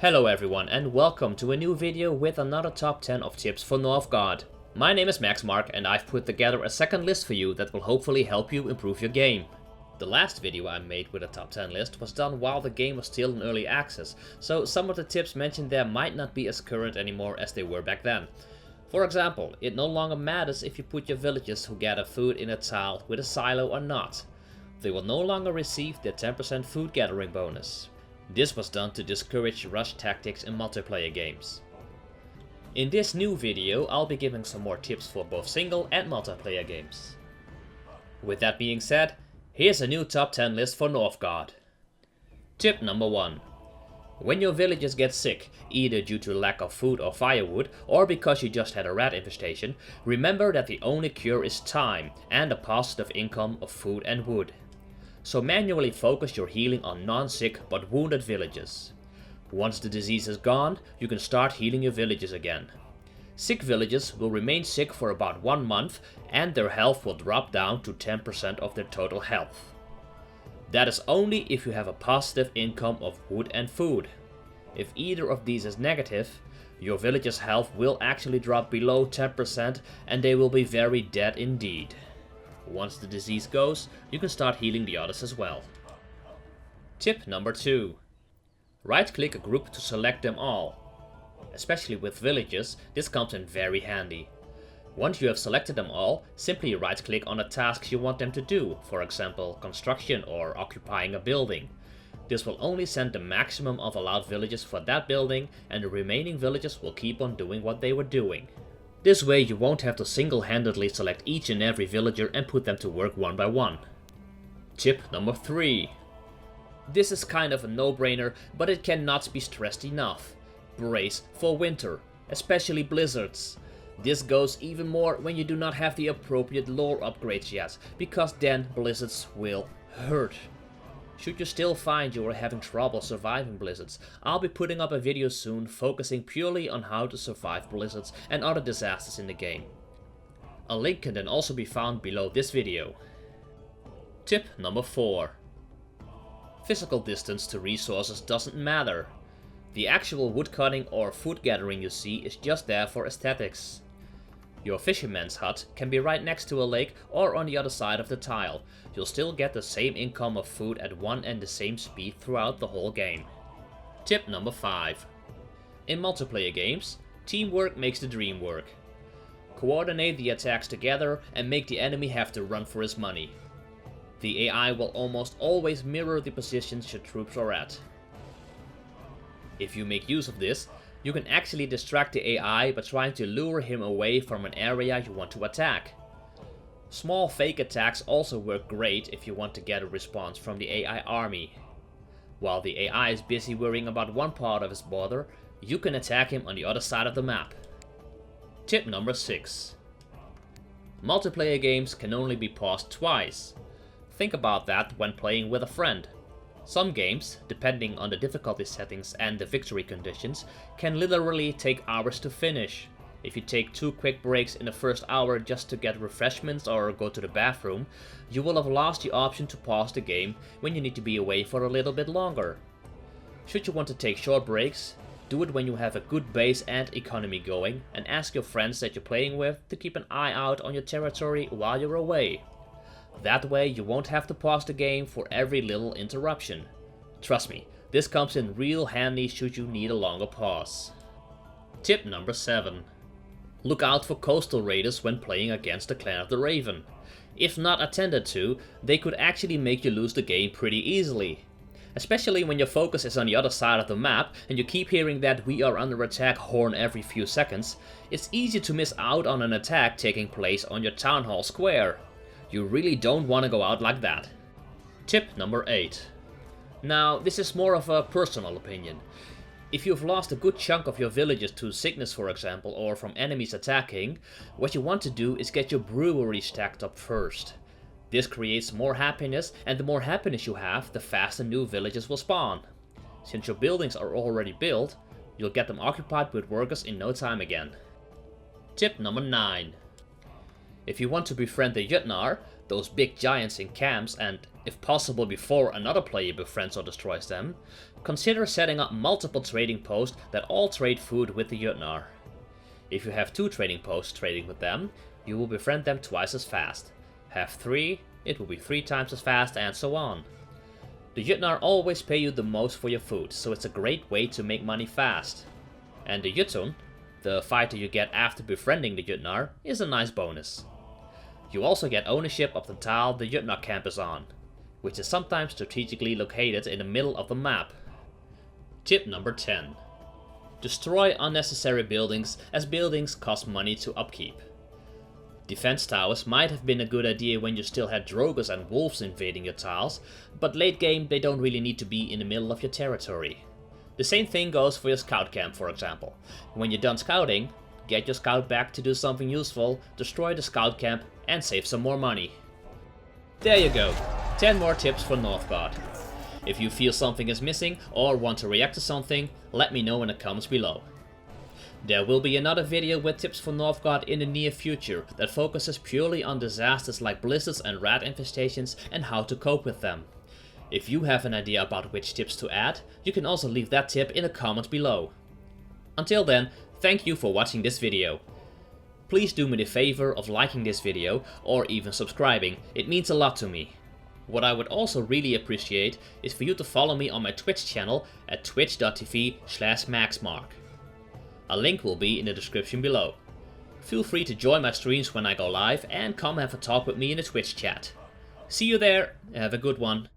Hello everyone and welcome to a new video with another top 10 of tips for Northgard. My name is MaxMark and I've put together a second list for you that will hopefully help you improve your game. The last video I made with a top 10 list was done while the game was still in early access, so some of the tips mentioned there might not be as current anymore as they were back then. For example, it no longer matters if you put your villagers who gather food in a tile with a silo or not. They will no longer receive their 10% food gathering bonus. This was done to discourage rush tactics in multiplayer games. In this new video, I'll be giving some more tips for both single and multiplayer games. With that being said, here's a new top 10 list for Northgard. Tip number 1. When your villagers get sick, either due to lack of food or firewood, or because you just had a rat infestation, remember that the only cure is time and a positive income of food and wood. So manually focus your healing on non-sick but wounded villagers. Once the disease is gone, you can start healing your villagers again. Sick villagers will remain sick for about 1 month and their health will drop down to 10% of their total health. That is only if you have a positive income of wood and food. If either of these is negative, your villagers' health will actually drop below 10% and they will be very dead indeed. Once the disease goes, you can start healing the others as well. Tip number 2. Right-click a group to select them all. Especially with villagers, this comes in very handy. Once you have selected them all, simply right-click on the tasks you want them to do, for example construction or occupying a building. This will only send the maximum of allowed villagers for that building and the remaining villagers will keep on doing what they were doing. This way you won't have to single-handedly select each and every villager and put them to work one by one. Tip number 3. This is kind of a no-brainer, but it cannot be stressed enough. Brace for winter, especially blizzards. This goes even more when you do not have the appropriate lore upgrades yet, because then blizzards will hurt. Should you still find you are having trouble surviving blizzards, I'll be putting up a video soon focusing purely on how to survive blizzards and other disasters in the game. A link can then also be found below this video. Tip number 4. Physical distance to resources doesn't matter. The actual woodcutting or food gathering you see is just there for aesthetics. Your fisherman's hut can be right next to a lake or on the other side of the tile. You'll still get the same income of food at one and the same speed throughout the whole game. Tip number 5. In multiplayer games, teamwork makes the dream work. Coordinate the attacks together and make the enemy have to run for his money. The AI will almost always mirror the positions your troops are at. If you make use of this, you can actually distract the AI by trying to lure him away from an area you want to attack. Small fake attacks also work great if you want to get a response from the AI army. While the AI is busy worrying about one part of his border, you can attack him on the other side of the map. Tip number 6. Multiplayer games can only be paused twice. Think about that when playing with a friend. Some games, depending on the difficulty settings and the victory conditions, can literally take hours to finish. If you take 2 quick breaks in the first hour just to get refreshments or go to the bathroom, you will have lost the option to pause the game when you need to be away for a little bit longer. Should you want to take short breaks, do it when you have a good base and economy going, and ask your friends that you're playing with to keep an eye out on your territory while you're away. That way you won't have to pause the game for every little interruption. Trust me, this comes in real handy should you need a longer pause. Tip number 7. Look out for coastal raiders when playing against the Clan of the Raven. If not attended to, they could actually make you lose the game pretty easily. Especially when your focus is on the other side of the map and you keep hearing that "we are under attack" horn every few seconds, it's easy to miss out on an attack taking place on your town hall square. You really don't want to go out like that. Tip number 8. Now, this is more of a personal opinion. If you've lost a good chunk of your villagers to sickness, for example, or from enemies attacking, what you want to do is get your brewery stacked up first. This creates more happiness, and the more happiness you have, the faster new villages will spawn. Since your buildings are already built, you'll get them occupied with workers in no time again. Tip number 9. If you want to befriend the Jutnar, those big giants in camps, and if possible before another player befriends or destroys them, consider setting up multiple trading posts that all trade food with the Jotnar. If you have 2 trading posts trading with them, you will befriend them twice as fast. Have 3, it will be 3 times as fast, and so on. The Jotnar always pay you the most for your food, so it's a great way to make money fast. And the Jotun, the fighter you get after befriending the Jotnar, is a nice bonus. You also get ownership of the tile the Jotnar camp is on, which is sometimes strategically located in the middle of the map. Tip number 10. Destroy unnecessary buildings, as buildings cost money to upkeep. Defense towers might have been a good idea when you still had Drogers and Wolves invading your tiles, but late game they don't really need to be in the middle of your territory. The same thing goes for your scout camp, for example. When you're done scouting, get your scout back to do something useful, destroy the scout camp, and save some more money. There you go, 10 more tips for Northgard. If you feel something is missing or want to react to something, let me know in the comments below. There will be another video with tips for Northgard in the near future that focuses purely on disasters like blizzards and rat infestations and how to cope with them. If you have an idea about which tips to add, you can also leave that tip in the comments below. Until then, thank you for watching this video. Please do me the favor of liking this video or even subscribing, it means a lot to me. What I would also really appreciate is for you to follow me on my Twitch channel at twitch.tv/MaxMark. A link will be in the description below. Feel free to join my streams when I go live and come have a talk with me in the Twitch chat. See you there, have a good one.